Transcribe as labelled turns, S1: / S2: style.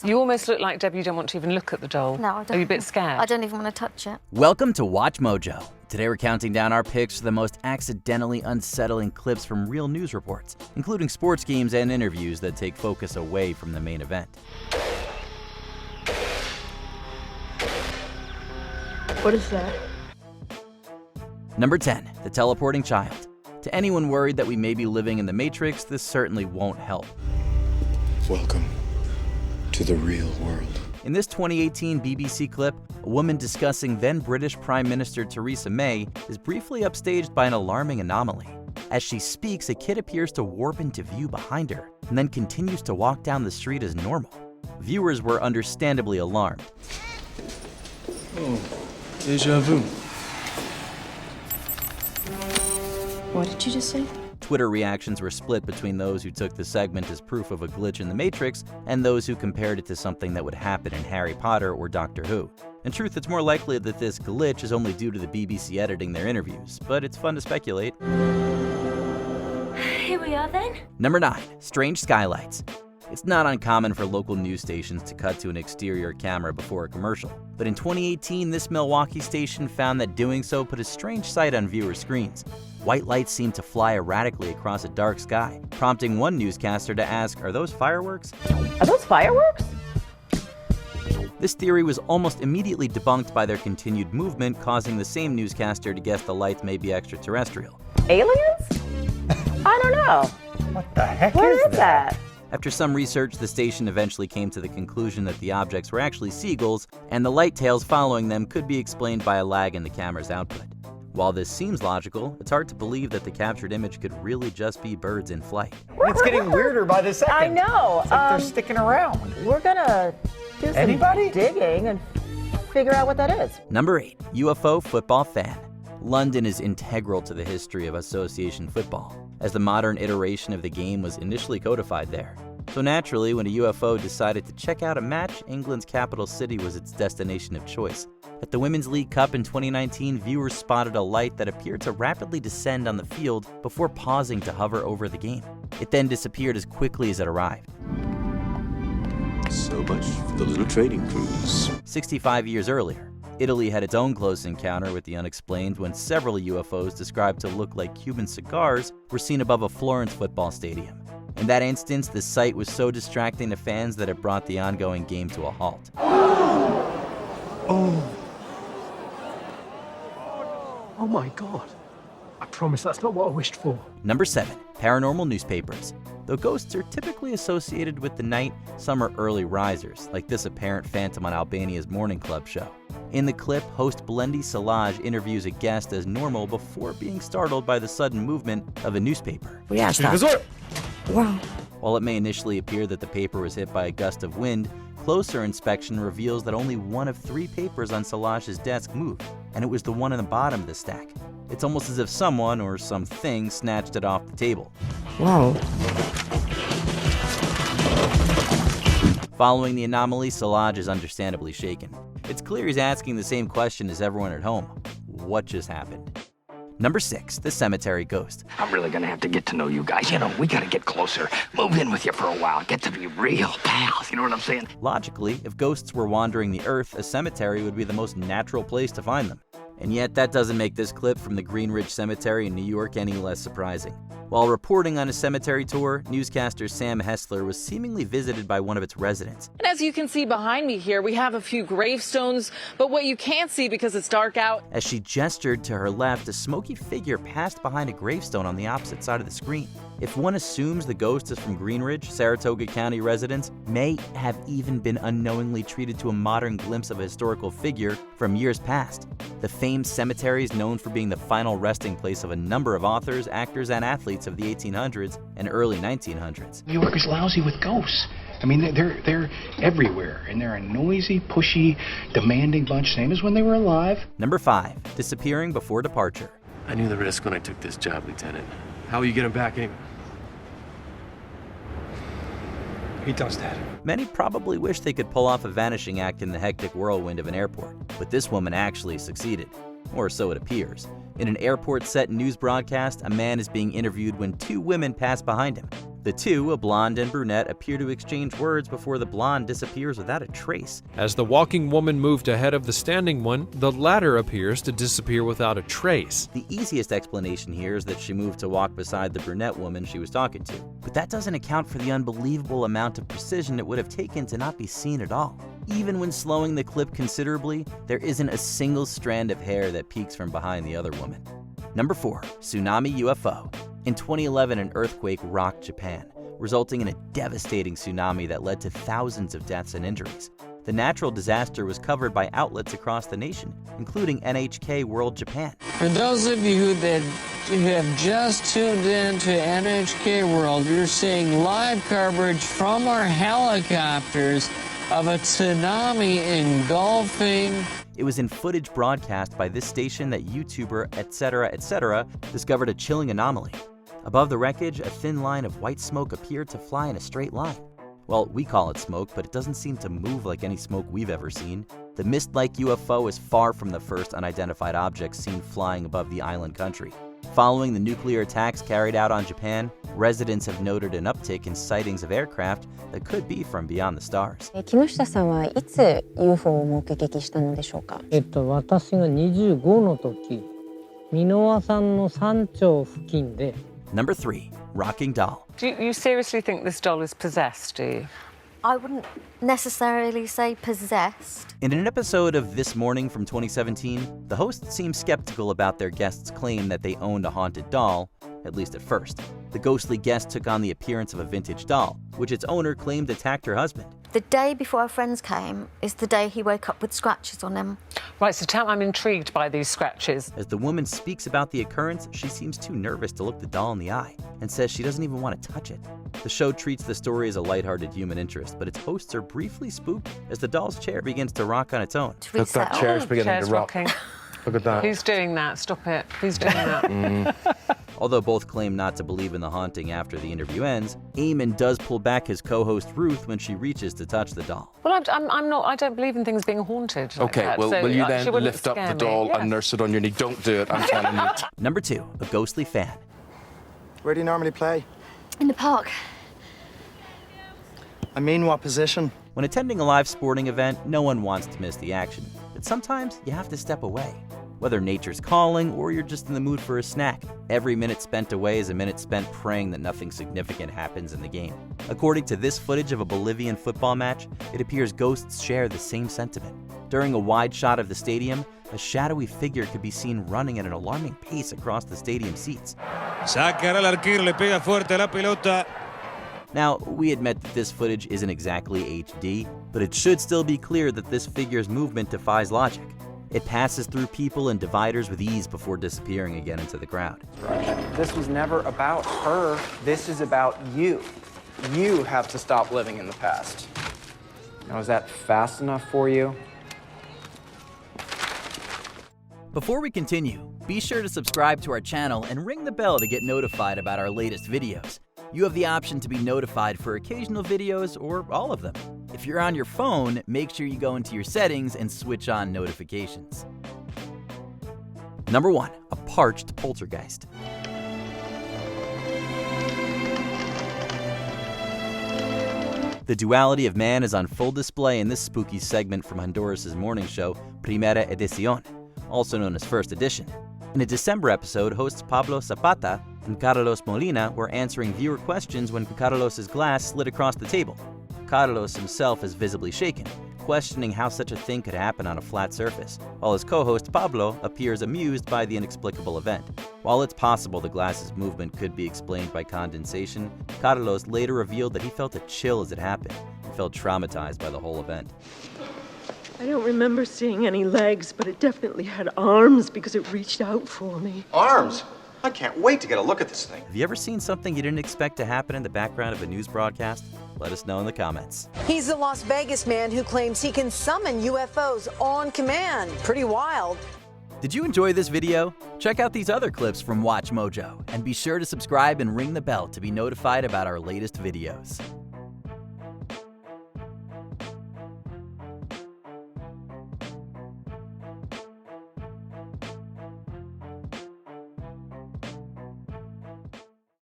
S1: You almost look like, Debbie, you don't want to even look at the doll.
S2: No, I don't.
S1: Are you a bit scared?
S2: I don't even want to touch it.
S3: Welcome to WatchMojo. Today we're counting down our picks for the most accidentally unsettling clips from real news reports, including sports games and interviews that take focus away from the main event.
S4: What is that?
S3: Number 10, the teleporting child. To anyone worried that we may be living in the Matrix, this certainly won't help.
S5: Welcome to the real world.
S3: In this 2018 BBC clip, a woman discussing then British Prime Minister Theresa May is briefly upstaged by an alarming anomaly. As she speaks, a kid appears to warp into view behind her and then continues to walk down the street as normal. Viewers were understandably alarmed.
S5: Oh, déjà vu.
S4: What did you just say?
S3: Twitter reactions were split between those who took the segment as proof of a glitch in the Matrix and those who compared it to something that would happen in Harry Potter or Doctor Who. In truth, it's more likely that this glitch is only due to the BBC editing their interviews, but it's fun to speculate.
S2: Here we are then.
S3: Number 9, strange skylights. It's not uncommon for local news stations to cut to an exterior camera before a commercial, but in 2018, this Milwaukee station found that doing so put a strange sight on viewer screens. White lights seemed to fly erratically across a dark sky, prompting one newscaster to ask, "Are those fireworks?"
S4: Are those fireworks?
S3: This theory was almost immediately debunked by their continued movement, causing the same newscaster to guess the lights may be extraterrestrial.
S4: Aliens? I don't know.
S6: What the heck
S4: What
S6: is
S4: is that?
S3: After some research, the station eventually came to the conclusion that the objects were actually seagulls, and the light tails following them could be explained by a lag in the camera's output. While this seems logical, it's hard to believe that the captured image could really just be birds in flight.
S6: It's getting weirder by the second.
S4: I know.
S6: It's like they're sticking around.
S4: We're gonna do some
S6: Anybody?
S4: digging and figure out what that is.
S3: Number 8, UFO football fan. London is integral to the history of association football, as the modern iteration of the game was initially codified there. So naturally, when a UFO decided to check out a match, England's capital city was its destination of choice. At the Women's League Cup in 2019, viewers spotted a light that appeared to rapidly descend on the field before pausing to hover over the game. It then disappeared as quickly as it arrived.
S5: So much for the little trading cruise.
S3: 65 years earlier, Italy had its own close encounter with the unexplained when several UFOs described to look like Cuban cigars were seen above a Florence football stadium. In that instance, the sight was so distracting to fans that it brought the ongoing game to a halt.
S7: Oh my God. I promise that's not what I wished for.
S3: Number 7, paranormal newspapers. Though ghosts are typically associated with the night, some are early risers, like this apparent phantom on Albania's morning club show. In the clip, host Blendi Salaj interviews a guest as normal before being startled by the sudden movement of a newspaper.
S4: Wow.
S3: While it may initially appear that the paper was hit by a gust of wind, closer inspection reveals that only one of 3 papers on Salaj's desk moved, and it was the one on the bottom of the stack. It's almost as if someone or something snatched it off the table.
S4: Wow.
S3: Following the anomaly, Salaj is understandably shaken. It's clear he's asking the same question as everyone at home. What just happened? Number 6, the cemetery ghost.
S8: I'm really gonna have to get to know you guys. You know, we gotta get closer. Move in with you for a while. Get to be real pals. You know what I'm saying?
S3: Logically, if ghosts were wandering the earth, a cemetery would be the most natural place to find them. And yet, that doesn't make this clip from the Greenridge Cemetery in New York any less surprising. While reporting on a cemetery tour, newscaster Sam Hessler was seemingly visited by one of its residents.
S1: And as you can see behind me here, we have a few gravestones, but what you can't see because it's dark out.
S3: As she gestured to her left, a smoky figure passed behind a gravestone on the opposite side of the screen. If one assumes the ghost is from Greenridge, Saratoga County residents may have even been unknowingly treated to a modern glimpse of a historical figure from years past. The famed cemetery is known for being the final resting place of a number of authors, actors, and athletes of the 1800s and early 1900s.
S8: New York is lousy with ghosts. I mean, they're everywhere, and they're a noisy, pushy, demanding bunch, same as when they were alive.
S3: Number 5, disappearing before departure.
S7: I knew the risk when I took this job, Lieutenant. How will you get him back anyway? He does that.
S3: Many probably wish they could pull off a vanishing act in the hectic whirlwind of an airport, but this woman actually succeeded. Or so it appears. In an airport set news broadcast, a man is being interviewed when 2 women pass behind him. The two, a blonde and brunette, appear to exchange words before the blonde disappears without a trace.
S9: As the walking woman moved ahead of the standing one, the latter appears to disappear without a trace.
S3: The easiest explanation here is that she moved to walk beside the brunette woman she was talking to. But that doesn't account for the unbelievable amount of precision it would have taken to not be seen at all. Even when slowing the clip considerably, there isn't a single strand of hair that peeks from behind the other woman. Number 4. Tsunami UFO. In 2011, an earthquake rocked Japan, resulting in a devastating tsunami that led to thousands of deaths and injuries. The natural disaster was covered by outlets across the nation, including NHK World Japan.
S10: For those of you that have just tuned in to NHK World, you're seeing live coverage from our helicopters of a tsunami engulfing.
S3: It was in footage broadcast by this station that YouTuber etc. discovered a chilling anomaly. Above the wreckage, a thin line of white smoke appeared to fly in a straight line. Well, we call it smoke, but it doesn't seem to move like any smoke we've ever seen. The mist-like UFO is far from the first unidentified object seen flying above the island country. Following the nuclear attacks carried out on Japan, residents have noted an uptick in sightings of aircraft that could be from beyond the stars.
S11: 木下さんはいつ UFO を目撃したのでしょうか？
S12: 私が25の時、箕輪山の山頂付近で。
S3: Number 3. Rocking doll.
S1: Do you seriously think this doll is possessed, do you?
S2: I wouldn't necessarily say possessed.
S3: In an episode of This Morning from 2017, the host seemed skeptical about their guest's claim that they owned a haunted doll, at least at first. The ghostly guest took on the appearance of a vintage doll, which its owner claimed attacked her husband.
S2: The day before our friends came is the day he woke up with scratches on him.
S1: Right, so I'm intrigued by these scratches.
S3: As the woman speaks about the occurrence, she seems too nervous to look the doll in the eye and says she doesn't even want to touch it. The show treats the story as a lighthearted human interest, but its hosts are briefly spooked as the doll's chair begins to rock on its own.
S2: Look, that
S13: chair's beginning to rock.
S1: Rocking.
S13: Look at that.
S1: Who's doing that? Stop it. Who's doing that?
S3: Although both claim not to believe in the haunting after the interview ends, Eamon does pull back his co-host Ruth when she reaches to touch the doll.
S1: Well, I'm not. I don't believe in things being haunted. Like
S13: okay,
S1: that,
S13: well,
S1: so
S13: will you then lift up the doll
S1: Yes.
S13: and nurse it on your knee? Don't do it, I'm telling you.
S3: Number 2. A ghostly fan.
S14: Where do you normally play?
S2: In the park.
S14: I mean, what position?
S3: When attending a live sporting event, no one wants to miss the action, but sometimes you have to step away. Whether nature's calling or you're just in the mood for a snack, every minute spent away is a minute spent praying that nothing significant happens in the game. According to this footage of a Bolivian football match, it appears ghosts share the same sentiment. During a wide shot of the stadium, a shadowy figure could be seen running at an alarming pace across the stadium seats.
S15: Sacará el arquero, le pega fuerte la pelota.
S3: Now, we admit that this footage isn't exactly HD, but it should still be clear that this figure's movement defies logic. It passes through people and dividers with ease before disappearing again into the crowd.
S16: This was never about her. This is about you. You have to stop living in the past. Now, is that fast enough for you?
S3: Before we continue, be sure to subscribe to our channel and ring the bell to get notified about our latest videos. You have the option to be notified for occasional videos or all of them. If you're on your phone, make sure you go into your settings and switch on notifications. Number 1. A parched poltergeist. The duality of man is on full display in this spooky segment from Honduras' morning show, Primera Edición, also known as First Edition. In a December episode, hosts Pablo Zapata and Carlos Molina were answering viewer questions when Carlos's glass slid across the table. Carlos himself is visibly shaken, questioning how such a thing could happen on a flat surface, while his co-host Pablo appears amused by the inexplicable event. While it's possible the glass's movement could be explained by condensation, Carlos later revealed that he felt a chill as it happened and felt traumatized by the whole event.
S17: I don't remember seeing any legs, but it definitely had arms because it reached out for me.
S18: Arms? I can't wait to get a look at this thing.
S3: Have you ever seen something you didn't expect to happen in the background of a news broadcast? Let us know in the comments.
S19: He's the Las Vegas man who claims he can summon UFOs on command. Pretty wild.
S3: Did you enjoy this video? Check out these other clips from WatchMojo and be sure to subscribe and ring the bell to be notified about our latest videos.